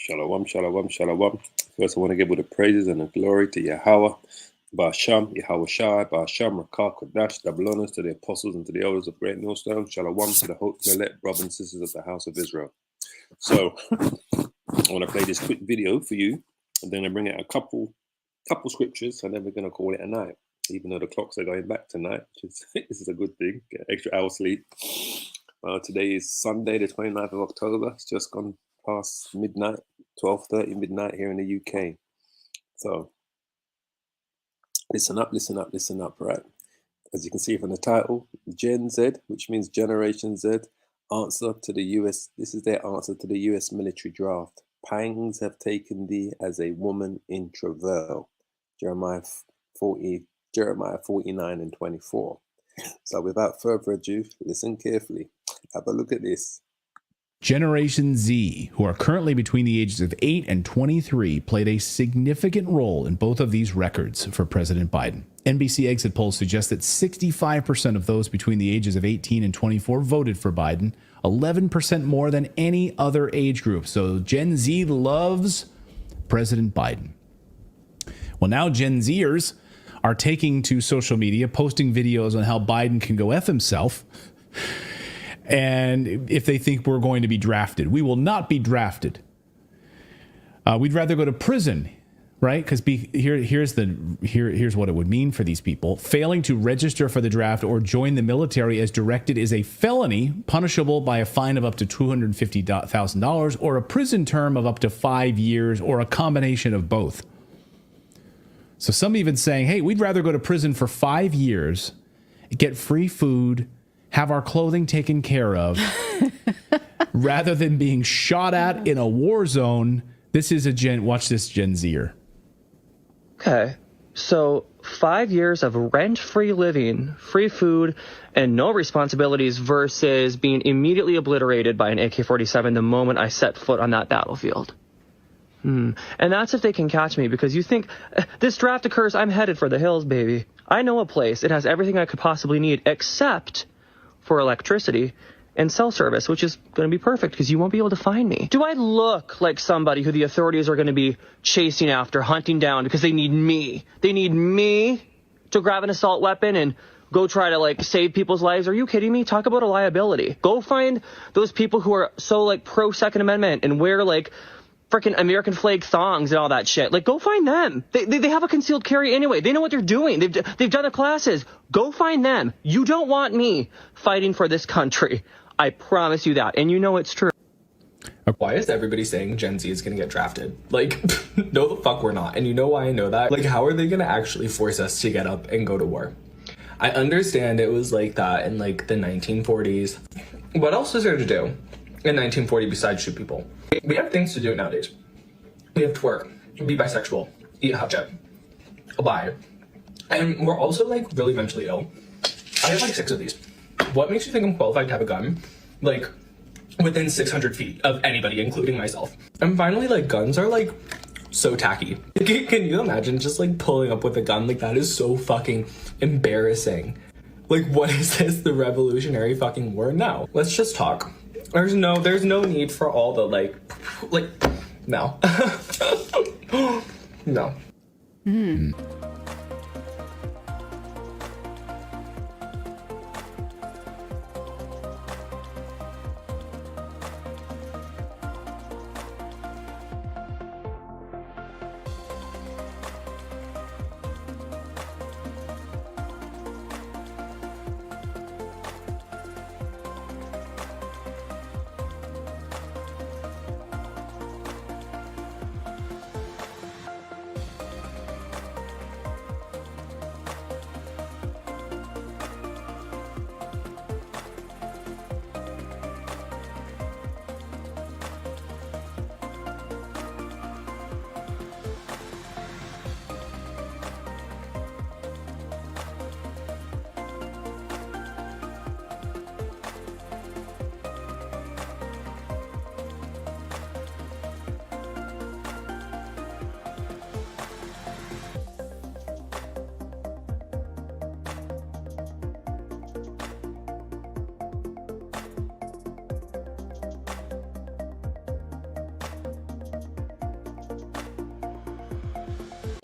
Shalom, shalom, shalom. First, I want to give all the praises and the glory to Yahweh, Ba'asham, Yahweh Shai, Ba'asham, Rakah, Kodash, double honors to the apostles and to the elders of Great Millstone. Shalom to the hope and elect brothers and sisters of the house of Israel. So, I want to play this quick video for you, and then I bring out a couple scriptures, and then we're going to call it a night. Even though the clocks are going back tonight, which is this is a good thing. Get an extra hour sleep. Today is Sunday, the 29th of October. It's just gone past midnight, 12:30 midnight here in the UK. So listen up, right? As you can see from the title, Gen Z, which means Generation Z, answer to the US. This is their answer to the US military draft. Pangs have taken thee as a woman in travail. Jeremiah 49 and 24. So without further ado, listen carefully. Have a look at this. Generation Z, who are currently between the ages of 8 and 23, played a significant role in both of these records for President Biden. NBC exit polls suggest that 65% of those between the ages of 18 and 24 voted for Biden, 11% more than any other age group. So Gen Z loves President Biden. Well, now Gen Zers are taking to social media, posting videos on how Biden can go F himself. And if they think we're going to be drafted, we will not be drafted. We'd rather go to prison, right? Because here's what it would mean for these people. Failing to register for the draft or join the military as directed is a felony, punishable by a fine of up to $250,000 or a prison term of up to 5 years or a combination of both. So some even saying, hey, we'd rather go to prison for 5 years, get free food, have our clothing taken care of, rather than being shot at in a war zone. This is watch this Gen Zer. Okay, so 5 years of rent-free living, free food, and no responsibilities versus being immediately obliterated by an AK-47 the moment I set foot on that battlefield. And that's if they can catch me, because you think this draft occurs, I'm headed for the hills, baby. I know a place. It has everything I could possibly need except for electricity and cell service, which is going to be perfect because you won't be able to find me. Do I look like somebody who the authorities are going to be chasing after, hunting down because they need me? They need me to grab an assault weapon and go try to save people's lives? Are you kidding me? Talk about a liability. Go find those people who are so pro Second Amendment and wear freaking American flag thongs and all that shit. Go find them. They have a concealed carry anyway. They know what they're doing. They've done the classes. Go find them. You don't want me fighting for this country. I promise you that. And you know it's true. Why is everybody saying Gen Z is going to get drafted? No, the fuck we're not. And you know why I know that? How are they going to actually force us to get up and go to war? I understand it was like that in the 1940s. What else is there to do in 1940 besides shoot people? We have things to do nowadays. We have to work, be bisexual, eat hot chip, lie. And we're also really mentally ill. I have 6 of these. What makes you think I'm qualified to have a gun? Within 600 feet of anybody, including myself. And finally, guns are so tacky. Can you imagine just pulling up with a gun? That is so fucking embarrassing. What is this? The Revolutionary fucking War? No. Let's just talk. There's no need for all the no. No.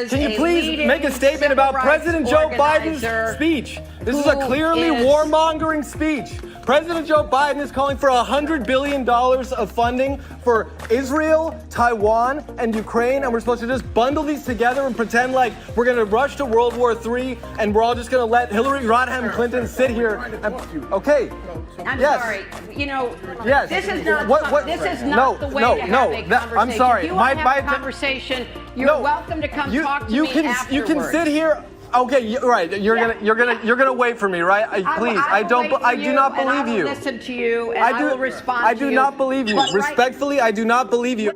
Can you please make a statement about President Joe Biden's speech? This is a clearly warmongering speech. President Joe Biden is calling for $100 billion of funding for Israel, Taiwan, and Ukraine, and we're supposed to just bundle these together and pretend like we're going to rush to World War III, and we're all just going to let Hillary Rodham Clinton sit here. And, okay. I'm yes. sorry. You know, yes. This is not. This is not the way to have a conversation. I'm sorry. If you want to have a conversation, you're welcome to come talk to me afterwards. You can sit here. Okay, right. You're gonna wait for me, right? Please, I do not believe you. Listen to you, and I will respond. I do not believe you. Respectfully, I do not believe you.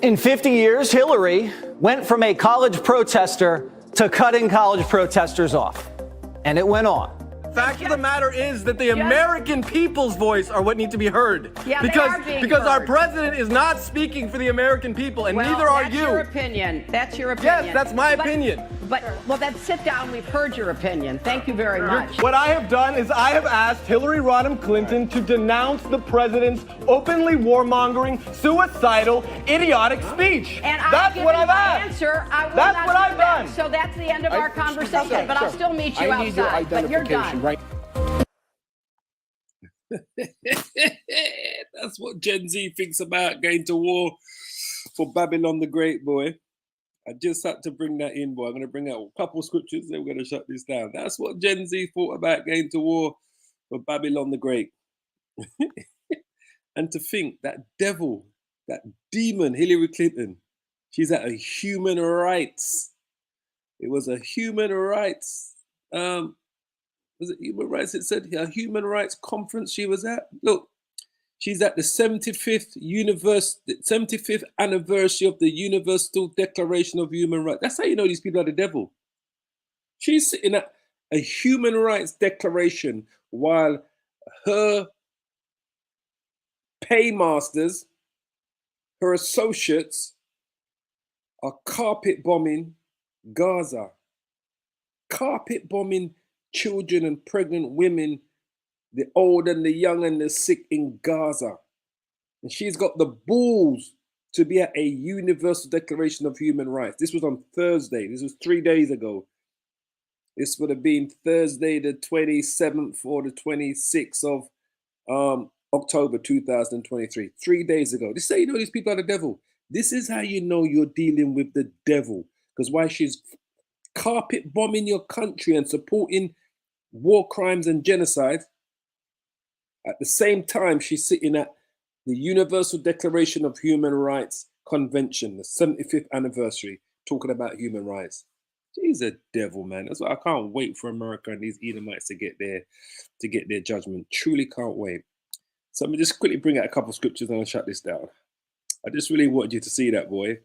In 50 years, Hillary went from a college protester to cutting college protesters off, and it went on. Fact of the matter is that the American people's voice are what need to be heard. Yeah, because our president is not speaking for the American people, and neither are you. That's your opinion. That's your opinion. Yes, that's my opinion. Well, then sit down. We've heard your opinion. Thank you very much. What I have done is I have asked Hillary Rodham Clinton to denounce the president's openly warmongering, suicidal, idiotic speech. And that's what I've asked. Answer. That's what I've done. So that's the end of our conversation. But I'll still meet you outside. But you're done. Right. That's what Gen Z thinks about going to war for Babylon the Great, boy. I just had to bring that in, boy. I'm going to bring out a couple scriptures, then we're going to shut this down. That's what Gen Z thought about going to war for Babylon the Great. And to think that devil, that demon, Hillary Clinton, she's at a human rights. It was a human rights. Was it human rights? It said a human rights conference she was at. Look, she's at the 75th anniversary of the Universal Declaration of Human Rights. That's how you know these people are the devil. She's sitting at a human rights declaration while her paymasters, her associates, are carpet bombing Gaza. Carpet bombing children and pregnant women, the old and the young and the sick in Gaza. And she's got the balls to be at a Universal Declaration of Human Rights. This was on Thursday. This was 3 days ago. This would have been Thursday, the 27th or the 26th of October 2023. 3 days ago. This is how you know these people are the devil. This is how you know you're dealing with the devil. Because why she's carpet bombing your country and supporting war crimes and genocide, at the same time she's sitting at the Universal Declaration of Human Rights Convention, the 75th anniversary, talking about human rights. She's a devil, man. That's why I can't wait for America and these Edomites to get their judgment. Truly can't wait. So let me just quickly bring out a couple of scriptures and I'll shut this down. I just really wanted you to see that, boy.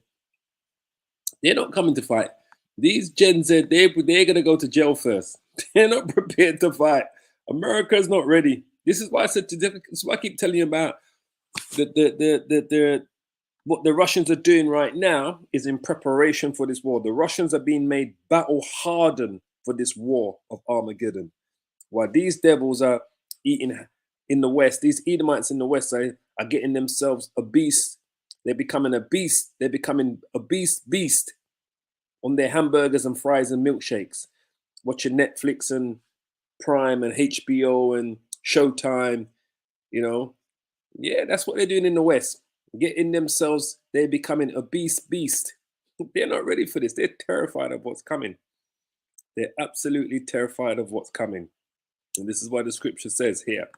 They're not coming to fight. These Gen Z, they're going to go to jail first. They're not prepared to fight. America's not ready. This is why I said this is why I keep telling you about what the Russians are doing right now is in preparation for this war. The Russians are being made battle hardened for this war of Armageddon. While these devils are eating in the West, these Edomites in the West are getting themselves a beast. They're becoming a beast. They're becoming a beast on their hamburgers and fries and milkshakes, watching Netflix and Prime and HBO and Showtime, you know. Yeah, that's what they're doing in the West. Getting themselves, they're becoming a beast. They're not ready for this. They're terrified of what's coming. They're absolutely terrified of what's coming. And this is why the scripture says here,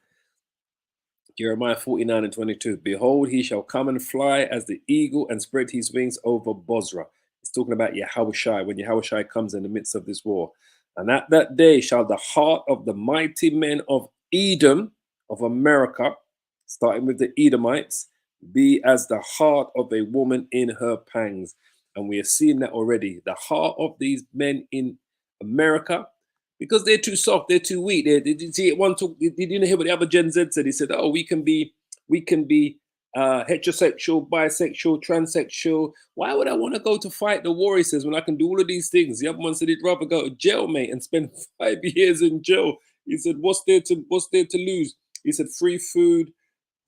Jeremiah 49:22, behold, he shall come and fly as the eagle and spread his wings over Bozrah. It's talking about Yahushai, when Yahushai comes in the midst of this war. And at that day shall the heart of the mighty men of Edom, of America, starting with the Edomites, be as the heart of a woman in her pangs. And we are seeing that already. The heart of these men in America, because they're too soft, they're too weak. Did you see it? Did you hear what the other Gen Z said? He said, "Oh, we can be heterosexual, bisexual, transsexual. Why would I want to go to fight the war?" He says, when I can do all of these things. The other one said he'd rather go to jail, mate, and spend 5 years in jail. He said, what's there to lose? He said, free food,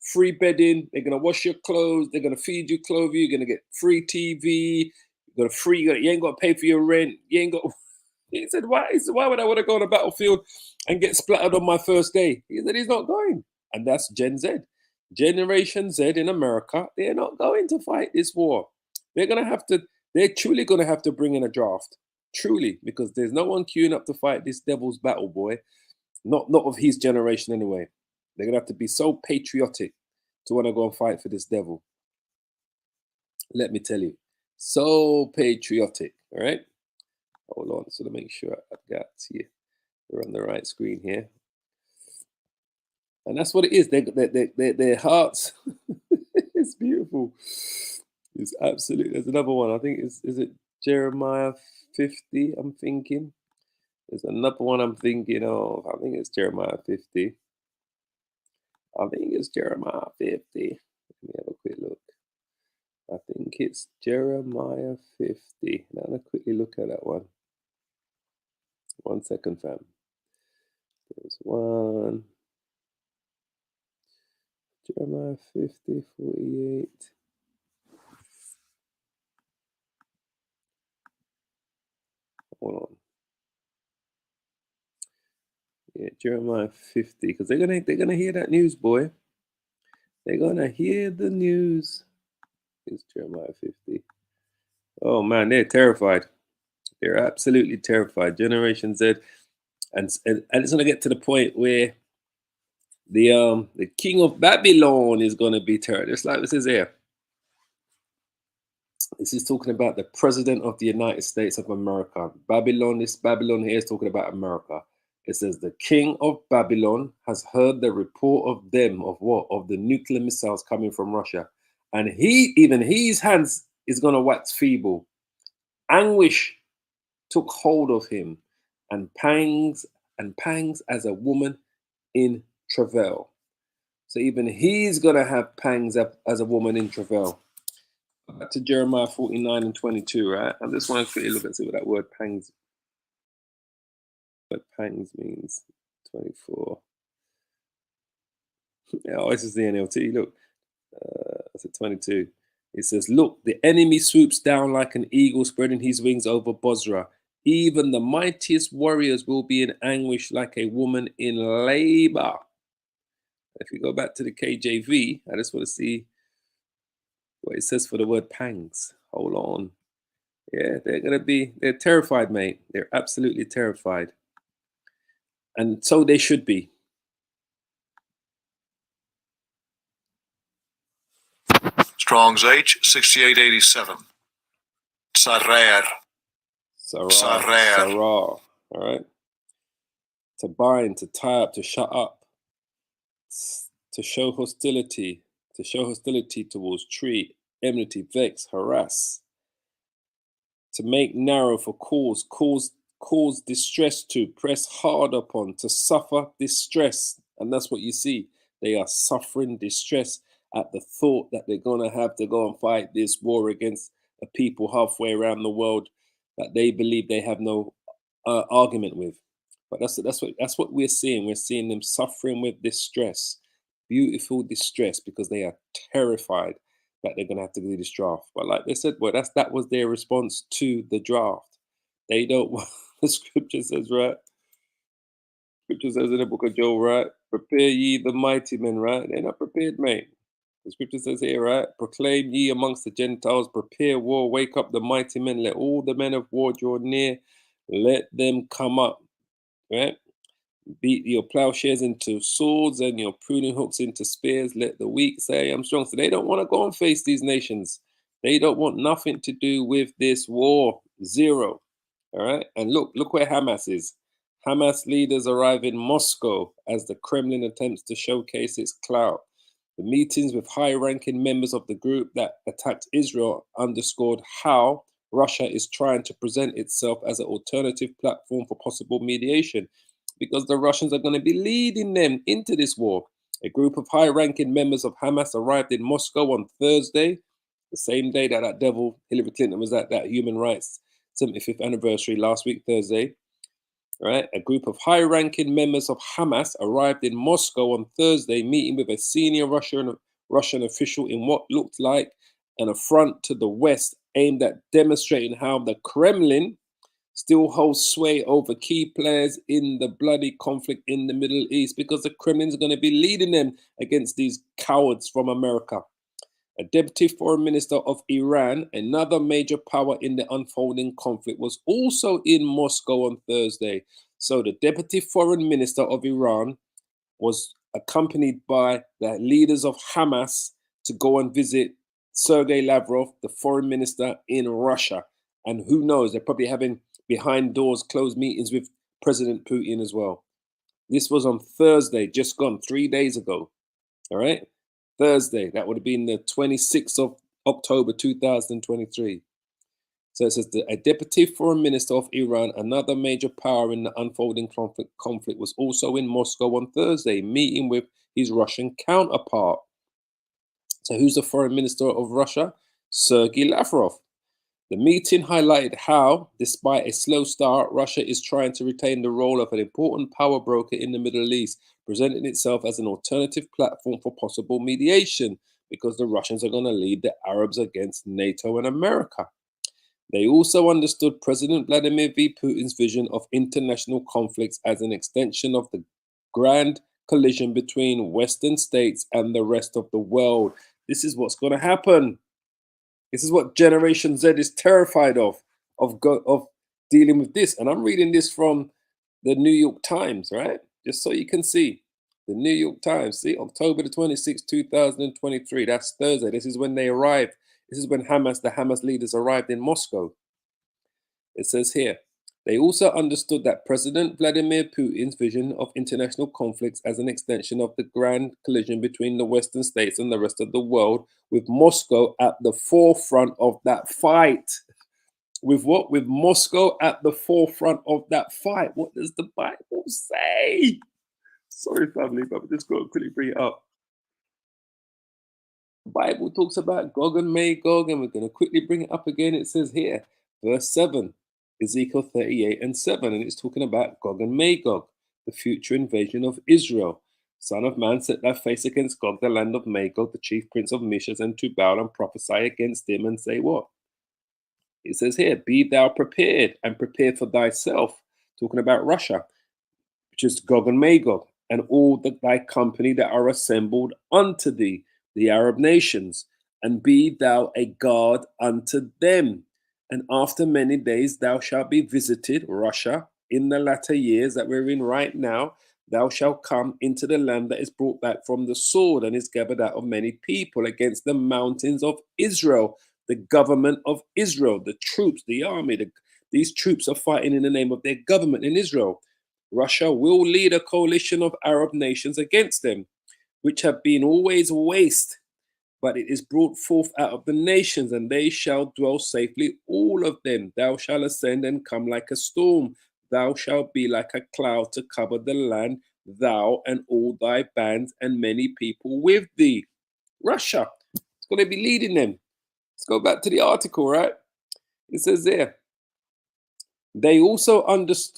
free bedding. They're gonna wash your clothes. They're gonna feed you, clothe you. You're gonna get free TV. You're got a free. You ain't got to pay for your rent. You ain't got. He said, why? He said, why would I want to go on a battlefield and get splattered on my first day? He said, he's not going. And that's Gen Z. Generation Z in America, they're not going to fight this war. They're truly going to have to bring in a draft. Truly, because there's no one queuing up to fight this devil's battle, boy. Not of his generation anyway. They're going to have to be so patriotic to want to go and fight for this devil. Let me tell you. So patriotic, all right? Hold on, so to make sure I've got here. We're on the right screen here. And that's what it is. Their hearts. It's beautiful. It's absolute. There's another one. I think is it Jeremiah 50? I'm thinking. There's another one I'm thinking of. I think it's Jeremiah 50. I think it's Jeremiah 50. Let me have a quick look. I think it's Jeremiah 50. Now let's quickly look at that one. 1 second, fam. There's one. Jeremiah 50, 48. Hold on. Yeah, Jeremiah 50, because they're gonna hear that news, boy. They're gonna hear the news. It's Jeremiah 50. Oh man, they're terrified. They're absolutely terrified. Generation Z, and it's gonna get to the point where the king of Babylon is gonna be terrified. Just like this is here. This is talking about the president of the United States of America. Babylon, this Babylon here is talking about America. It says the king of Babylon has heard the report of them, of what? Of the nuclear missiles coming from Russia. And even his hands is going to wax feeble. Anguish took hold of him, and pangs as a woman in travail. So even he's going to have pangs as a woman in travail. Back to Jeremiah 49 and 22, right? I just want to quickly look and see what that word pangs means. 24. Oh, this is the NLT. Look, that's at 22. It says, look, the enemy swoops down like an eagle spreading his wings over Bozrah. Even the mightiest warriors will be in anguish like a woman in labor. If we go back to the KJV, I just want to see what it says for the word pangs. Hold on. Yeah, they're terrified, mate. They're absolutely terrified. And so they should be. Strong's H, 6887. Sarer. Sarah. All right. To bind, to tie up, to shut up, to show hostility towards, treat, enmity, vex, harass, to make narrow, for cause distress to, press hard upon, to suffer distress. And that's what you see. They are suffering distress at the thought that they're going to have to go and fight this war against a people halfway around the world that they believe they have no argument with. But that's what we're seeing. We're seeing them suffering with distress, beautiful distress, because they are terrified that they're going to have to do this draft. But like they said, boy, that was their response to the draft. They don't want, the scripture says, right? Scripture says in the book of Joel, right? Prepare ye the mighty men, right? They're not prepared, mate. The scripture says here, right? Proclaim ye amongst the Gentiles, prepare war, wake up the mighty men, let all the men of war draw near, let them come up, right? Beat your plowshares into swords and your pruning hooks into spears. Let the weak say, I'm strong. So they don't want to go and face these nations. They don't want nothing to do with this war. Zero. All right. And look where Hamas is. Hamas leaders arrive in Moscow as the Kremlin attempts to showcase its clout. The meetings with high-ranking members of the group that attacked Israel underscored how Russia is trying to present itself as an alternative platform for possible mediation, because the Russians are going to be leading them into this war. A group of high-ranking members of Hamas arrived in Moscow on Thursday, the same day that devil Hillary Clinton was at that human rights 75th anniversary last week, Thursday. Right? A group of high-ranking members of Hamas arrived in Moscow on Thursday, meeting with a senior Russian official in what looked like and a front to the west aimed at demonstrating how the Kremlin still holds sway over key players in the bloody conflict in the Middle East, because the Kremlin's going to be leading them against these cowards from America. A deputy foreign minister of Iran, another major power in the unfolding conflict, was also in Moscow on Thursday. So the deputy foreign minister of Iran was accompanied by the leaders of Hamas to go and visit Sergei Lavrov, the foreign minister in Russia. And who knows, they're probably having behind doors closed meetings with President Putin as well. This was on Thursday, just gone 3 days ago. All right, Thursday, that would have been the 26th of October 2023. So it says a deputy foreign minister of Iran, another major power in the unfolding conflict, was also in Moscow on Thursday, meeting with his Russian counterpart. So who's the foreign minister of Russia? Sergei Lavrov. The meeting highlighted how, despite a slow start, Russia is trying to retain the role of an important power broker in the Middle East, presenting itself as an alternative platform for possible mediation, because the Russians are going to lead the Arabs against NATO and America. They also understood President Vladimir V. Putin's vision of international conflicts as an extension of the grand collision between Western states and the rest of the world. This is what's going to happen. This is what Generation Z is terrified of dealing with this. And I'm reading this from the New York Times, right? Just so you can see. The New York Times, see, October the 26th, 2023. That's Thursday. This is when they arrived. This is when the Hamas leaders arrived in Moscow. It says here, they also understood that President Vladimir Putin's vision of international conflicts as an extension of the grand collision between the Western states and the rest of the world, with Moscow at the forefront of that fight. With what? With Moscow at the forefront of that fight. What does the Bible say? Sorry, family, but I'm just going to quickly bring it up. The Bible talks about Gog and Magog, and we're going to quickly bring it up again. It says here, verse 7, Ezekiel 38 and 7, and it's talking about Gog and Magog, the future invasion of Israel. Son of man, set thy face against Gog, the land of Magog, the chief prince of Meshech and Tubal, and prophesy against him, and say what? It says here, be thou prepared, and prepare for thyself, talking about Russia, which is Gog and Magog, and all thy company that are assembled unto thee, the Arab nations, and be thou a guard unto them. And after many days thou shalt be visited, Russia, in the latter years that we're in right now, thou shalt come into the land that is brought back from the sword and is gathered out of many people against the mountains of Israel, the government of Israel, the troops, the army. These troops are fighting in the name of their government in Israel. Russia will lead a coalition of Arab nations against them, which have been always waste, but it is brought forth out of the nations, and they shall dwell safely, all of them. Thou shalt ascend and come like a storm. Thou shalt be like a cloud to cover the land, thou and all thy bands and many people with thee. Russia is going to be leading them. Let's go back to the article, right? It says there, they also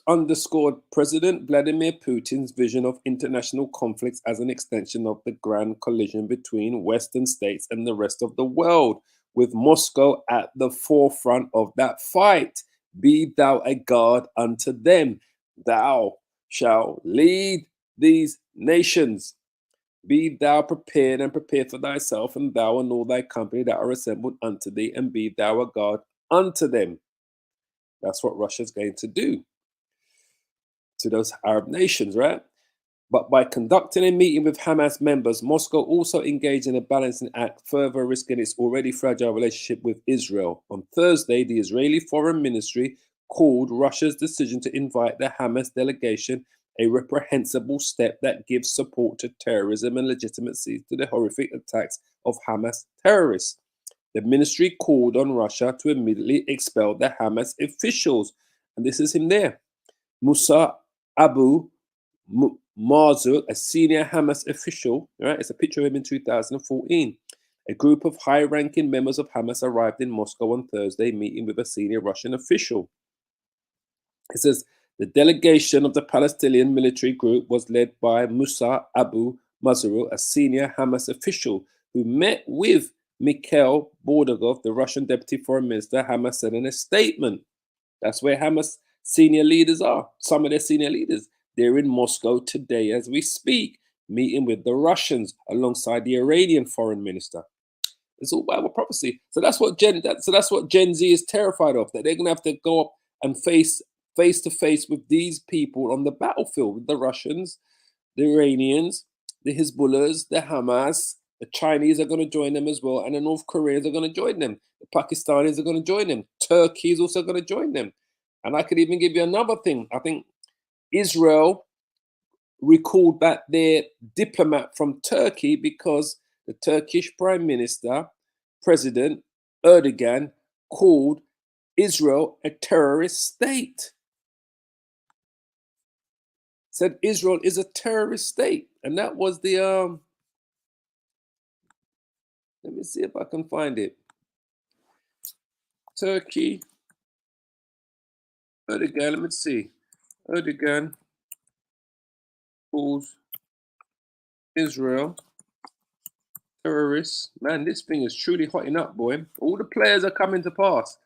underscored President Vladimir Putin's vision of international conflicts as an extension of the grand collision between Western states and the rest of the world, with Moscow at the forefront of that fight. Be thou a guard unto them. Thou shalt lead these nations. Be thou prepared and prepare for thyself, and thou and all thy company that are assembled unto thee, and be thou a guard unto them. That's what Russia's going to do to those Arab nations, right? But by conducting a meeting with Hamas members, Moscow also engaged in a balancing act, further risking its already fragile relationship with Israel. On Thursday, the Israeli Foreign Ministry called Russia's decision to invite the Hamas delegation a reprehensible step that gives support to terrorism and legitimacy to the horrific attacks of Hamas terrorists. The ministry called on Russia to immediately expel the Hamas officials. And this is him there. Musa Abu Marzuk, a senior Hamas official, right? It's a picture of him in 2014. A group of high-ranking members of Hamas arrived in Moscow on Thursday, meeting with a senior Russian official. It says, the delegation of the Palestinian military group was led by Musa Abu Marzuk, a senior Hamas official, who met with Mikhail Bordogov, the Russian deputy foreign minister, Hamas said in a statement. That's where Hamas senior leaders are. Some of their senior leaders. They're in Moscow today as we speak, meeting with the Russians alongside the Iranian foreign minister. It's all Bible prophecy. So that's what Gen Z is terrified of, that they're gonna have to go up and face to face with these people on the battlefield, with the Russians, the Iranians, the Hezbollahs, the Hamas. The Chinese are going to join them as well, and the North Koreans are going to join them. The Pakistanis are going to join them. Turkey is also going to join them. And I could even give you another thing. I think Israel recalled back their diplomat from Turkey because the Turkish Prime Minister, President Erdogan, called Israel a terrorist state. Said Israel is a terrorist state. And that was the let me see if I can find it. Turkey, Erdogan, let me see. Erdogan calls Israel terrorists. Man, this thing is truly hotting up, boy. All the players are coming to pass.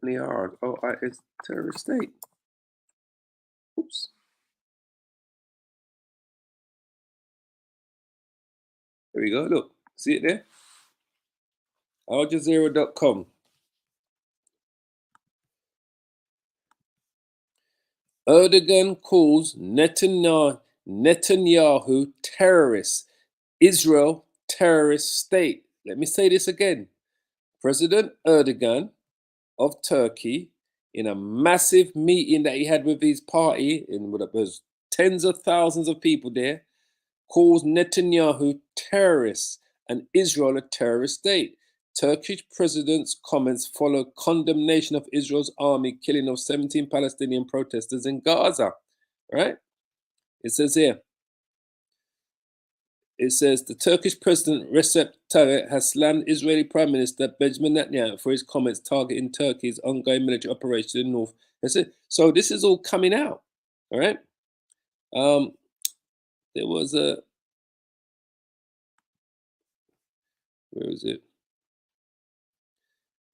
They are. Oh, it's terrorist state. Oops. There we go. Look, see it there? AlJazeera.com. Erdogan calls Netanyahu terrorist. Israel terrorist state. Let me say this again. President Erdogan of Turkey, in a massive meeting that he had with his party, in what was tens of thousands of people there, calls Netanyahu terrorists and Israel a terrorist state. Turkish president's comments follow condemnation of Israel's army killing of 17 Palestinian protesters in Gaza. Right? It says here. It says the Turkish president Recep Tayyip has slammed Israeli Prime Minister Benjamin Netanyahu for his comments targeting Turkey's ongoing military operations in the north. So this is all coming out. All right. There was a. Where is it?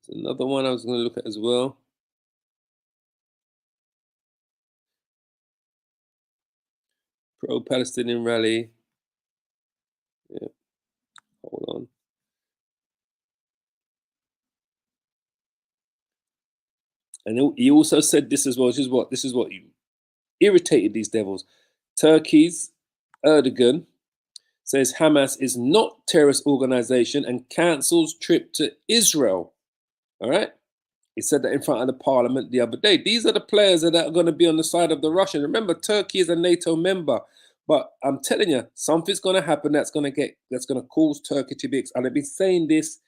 There's another one I was going to look at as well. Pro-Palestinian rally. Yeah. Hold on. And he also said this as well. This is what irritated these devils. Turkey's Erdogan says Hamas is not terrorist organization and cancels trip to Israel. All right. He said that in front of the parliament the other day. These are the players that are going to be on the side of the Russians. Remember, Turkey is a NATO member. But I'm telling you, something's going to happen that's going to cause Turkey to be, and I've been saying this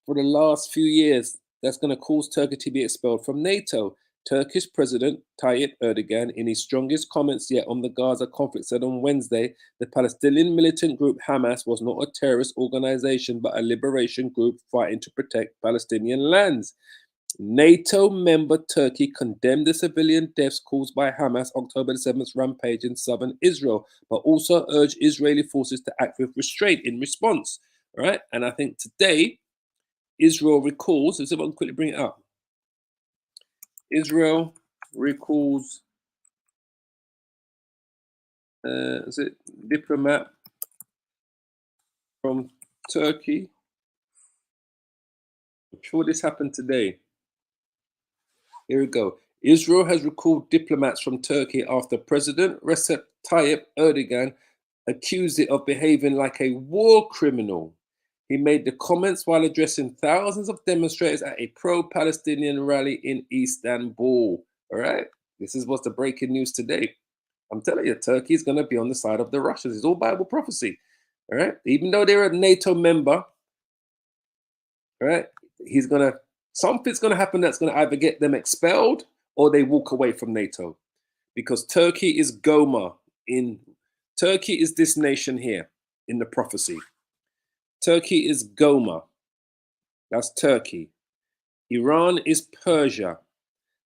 for the last few years, that's going to cause Turkey to be expelled from NATO. Turkish President Tayyip Erdogan, in his strongest comments yet on the Gaza conflict, said on Wednesday the Palestinian militant group Hamas was not a terrorist organization, but a liberation group fighting to protect Palestinian lands. NATO member Turkey condemned the civilian deaths caused by Hamas October the 7th rampage in southern Israel, but also urged Israeli forces to act with restraint in response. All right, and I think today Israel recalls. Let's see if I can quickly bring it up. Israel recalls. Is it diplomat from Turkey? I'm sure this happened today. Here we go. Israel has recalled diplomats from Turkey after President Recep Tayyip Erdogan accused it of behaving like a war criminal. He made the comments while addressing thousands of demonstrators at a pro-Palestinian rally in Istanbul. All right, this is what's the breaking news today. I'm telling you, Turkey is going to be on the side of the Russians. It's all Bible prophecy. All right, even though they're a NATO member, all right, something's going to happen that's going to either get them expelled or they walk away from NATO, because Turkey is Gomer. Turkey is this nation here in the prophecy. Turkey is Gomer. That's Turkey. Iran is Persia.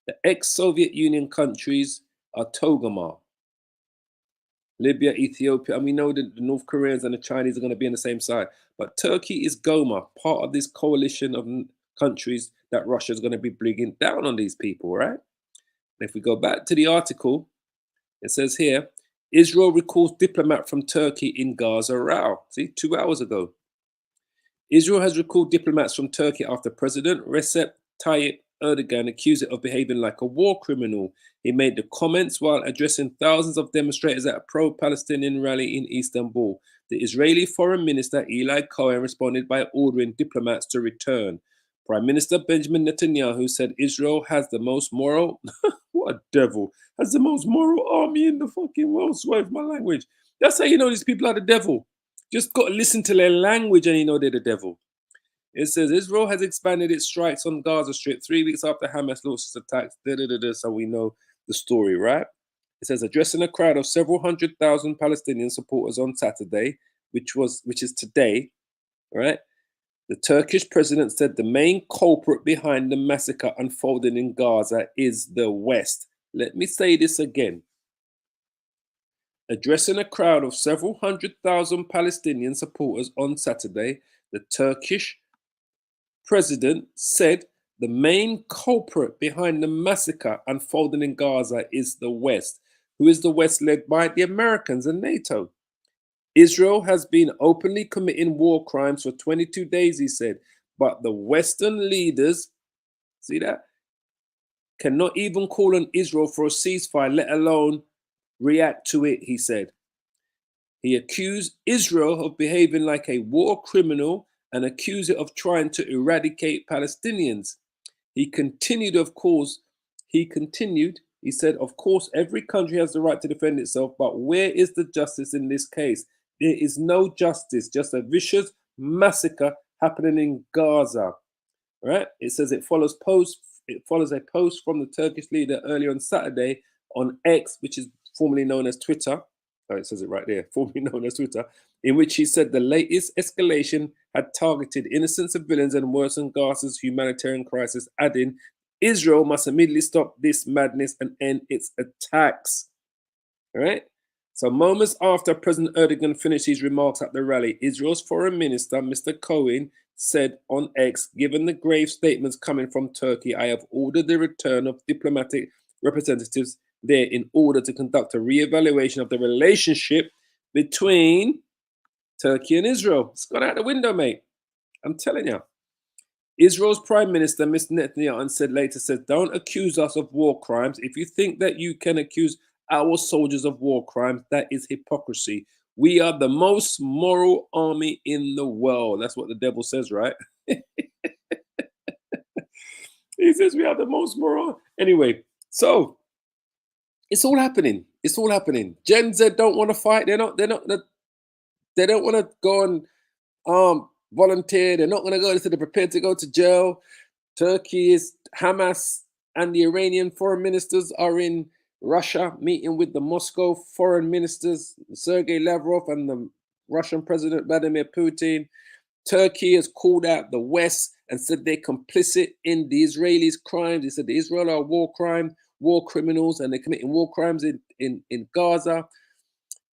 The ex-Soviet Union countries are Togarmah. Libya, Ethiopia, and we know that the North Koreans and the Chinese are going to be on the same side. But Turkey is Goma, part of this coalition of countries that Russia is going to be bringing down on these people, right? And if we go back to the article, it says here, Israel recalls diplomat from Turkey in Gaza row. See, 2 hours ago. Israel has recalled diplomats from Turkey after President Recep Tayyip Erdogan accused it of behaving like a war criminal. He made the comments while addressing thousands of demonstrators at a pro-Palestinian rally in Istanbul. The Israeli Foreign Minister Eli Cohen responded by ordering diplomats to return. Prime Minister Benjamin Netanyahu said Israel has the most moral, what a devil, has the most moral army in the fucking world. Sorry for my language. That's how you know these people are the devil. Just got to listen to their language and you know they're the devil. It says Israel has expanded its strikes on Gaza Strip 3 weeks after Hamas launched its attacks. So we know the story, right? It says addressing a crowd of several 100,000 Palestinian supporters on Saturday, which is today, right? The Turkish president said the main culprit behind the massacre unfolding in Gaza is the West. Let me say this again. Addressing a crowd of several 100,000 Palestinian supporters on Saturday, the Turkish president said the main culprit behind the massacre unfolding in Gaza is the West. Who is the West led by? The Americans and NATO. Israel has been openly committing war crimes for 22 days, he said, but the Western leaders, see that, cannot even call on Israel for a ceasefire, let alone react to it, he said. He accused Israel of behaving like a war criminal and accused it of trying to eradicate Palestinians. He continued, he said, of course, every country has the right to defend itself, but where is the justice in this case? There is no justice, just a vicious massacre happening in Gaza. Right? It says it follows a post from the Turkish leader earlier on Saturday on X, which is formerly known as Twitter. Oh, it says it right there, formerly known as Twitter, in which he said the latest escalation had targeted innocent civilians and worsened Gaza's humanitarian crisis, adding, Israel must immediately stop this madness and end its attacks. All right? So moments after President Erdogan finished his remarks at the rally, Israel's foreign minister, Mr. Cohen, said on X, given the grave statements coming from Turkey, I have ordered the return of diplomatic representatives there in order to conduct a re-evaluation of the relationship between Turkey and Israel. It's gone out the window, mate. I'm telling you. Israel's Prime Minister, Mr. Netanyahu, said, don't accuse us of war crimes. If you think that you can accuse our soldiers of war crimes, that is hypocrisy. We are the most moral army in the world. That's what the devil says, right? He says we are the most moral. Anyway, so it's all happening. It's all happening. Gen Z don't want to fight. They don't want to go and volunteer. They're not going to go. They're prepared to go to jail. Turkey is Hamas and the Iranian foreign ministers are in Russia meeting with the Moscow foreign ministers, Sergei Lavrov and the Russian President Vladimir Putin. Turkey has called out the West and said they're complicit in the Israelis' crimes. They said the Israel are war criminals, and they're committing war crimes in Gaza.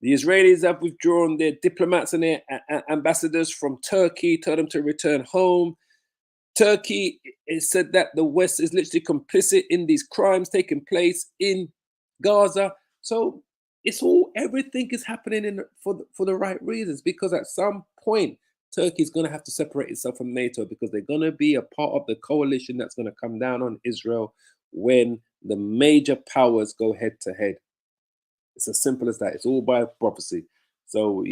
The Israelis have withdrawn their diplomats and their ambassadors from Turkey, told them to return home. Turkey has said that the West is literally complicit in these crimes taking place in Gaza. So everything is happening for the right reasons, because at some point Turkey is going to have to separate itself from NATO, because they're going to be a part of the coalition that's going to come down on Israel when the major powers go head to head. It's as simple as that. It's all by prophecy. So,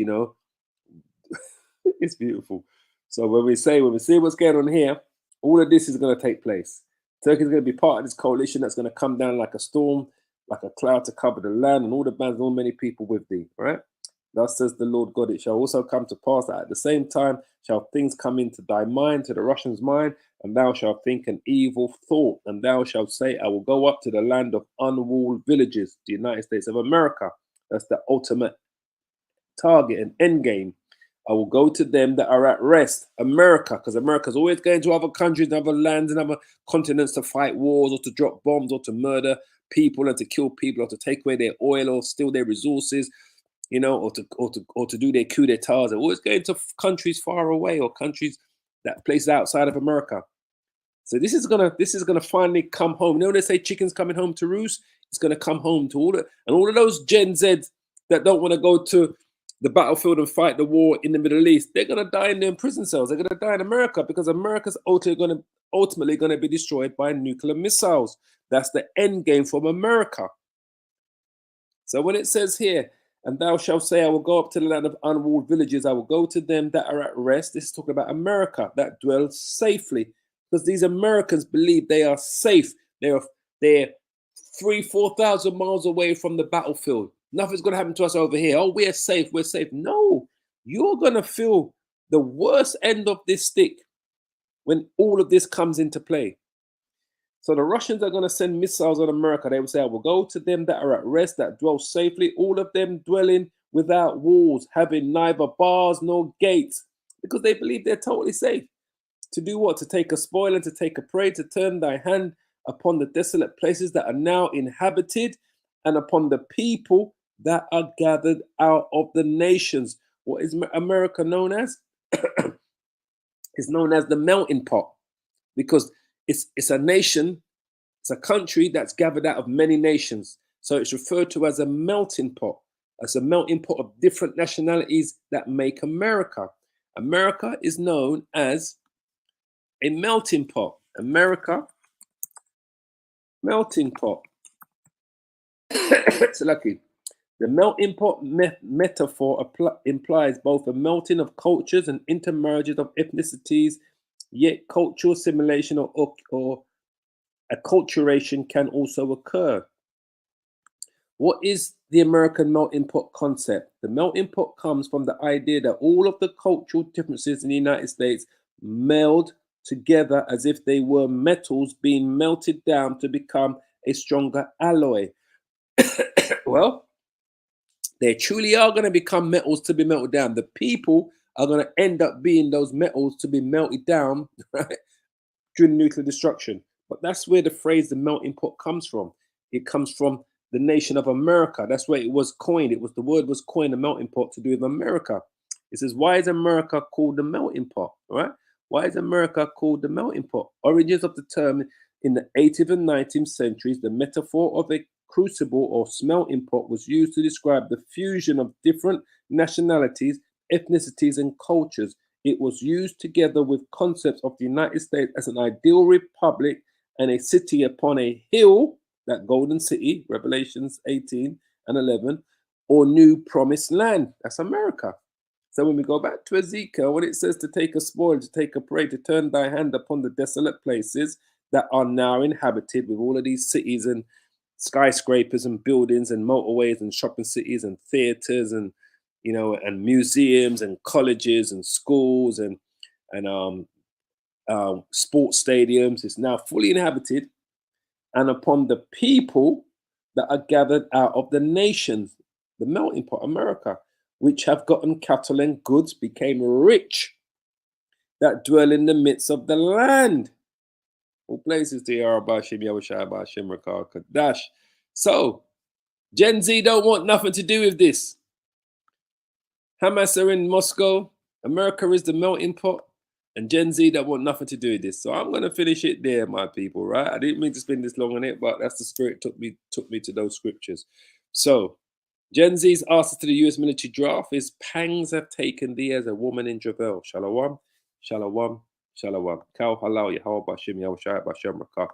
it's beautiful. So when we see what's going on here, all of this is going to take place. Turkey is going to be part of this coalition that's going to come down like a storm, like a cloud to cover the land, and all the bands, all many people with thee, right? Thus says the Lord God, it shall also come to pass that at the same time shall things come into thy mind, to the Russian's mind, and thou shalt think an evil thought, and thou shalt say, I will go up to the land of unwalled villages, the United States of America. That's the ultimate target and end game. I will go to them that are at rest, America, because America's always going to other countries and other lands and other continents to fight wars or to drop bombs or to murder people and to kill people or to take away their oil or steal their resources. you know, or to do their coup d'etats. They're always going to countries far away or countries that places outside of America. So this is gonna finally come home. You know, they say chicken's coming home to roost. It's gonna come home to all of those Gen Zs that don't want to go to the battlefield and fight the war in the Middle East. They're gonna die in their prison cells. They're gonna die in America because America's ultimately gonna be destroyed by nuclear missiles. That's the end game from America. So when it says here, and thou shalt say, I will go up to the land of unwalled villages. I will go to them that are at rest. This is talking about America that dwells safely. Because these Americans believe they are safe. They're 3,000-4,000 miles away from the battlefield. Nothing's going to happen to us over here. Oh, we're safe. We're safe. No, you're going to feel the worst end of this stick when all of this comes into play. So the Russians are going to send missiles on America. They will say, I will go to them that are at rest, that dwell safely, all of them dwelling without walls, having neither bars nor gates, because they believe they're totally safe. To do what? To take a spoil and to take a prey, to turn thy hand upon the desolate places that are now inhabited, and upon the people that are gathered out of the nations. What is America known as? It's known as the melting pot, because it's a nation, it's a country that's gathered out of many nations. So it's referred to as a melting pot. As a melting pot of different nationalities that make America. America is known as a melting pot. America, melting pot. It's lucky. The melting pot metaphor implies both a melting of cultures and intermarriages of ethnicities, yet cultural assimilation or acculturation can also occur. What is the American melting pot concept? The melting pot comes from the idea that all of the cultural differences in the United States meld together as if they were metals being melted down to become a stronger alloy. Well, they truly are going to become metals to be melted down. The people are going to end up being those metals to be melted down, right, during nuclear destruction. But that's where the phrase the melting pot comes from. It comes from the nation of America. That's where it was coined. The word was coined, the melting pot, to do with America. It says, why is America called the melting pot? Right? Why is America called the melting pot? Origins of the term in the 18th and 19th centuries, the metaphor of a crucible or smelting pot was used to describe the fusion of different nationalities, ethnicities, and cultures. It was used together with concepts of the United States as an ideal republic and a city upon a hill, that golden city, Revelations 18 and 11, or new promised land. That's America. So when we go back to Ezekiel, when it says to take a spoil, to take a prey, to turn thy hand upon the desolate places that are now inhabited, with all of these cities and skyscrapers and buildings and motorways and shopping cities and theaters and, you know, and museums and colleges and schools and sports stadiums, is now fully inhabited, and upon the people that are gathered out of the nations, the melting pot, America, which have gotten cattle and goods, became rich, that dwell in the midst of the land. All places to Yarabashim, Yahushua, Bashim, Rakar, Kadash. So, Gen Z don't want nothing to do with this. Hamas are in Moscow. America is the melting pot. And Gen Z don't want nothing to do with this. So I'm going to finish it there, my people, right? I didn't mean to spend this long on it, but that's the spirit took me to those scriptures. So, Gen Z's answer to the US military draft is, pangs have taken thee as a woman in travail. Shalom, shalom, shalom. Kal halal, Yahweh Bashim, Yahushua Bashem, Rakar.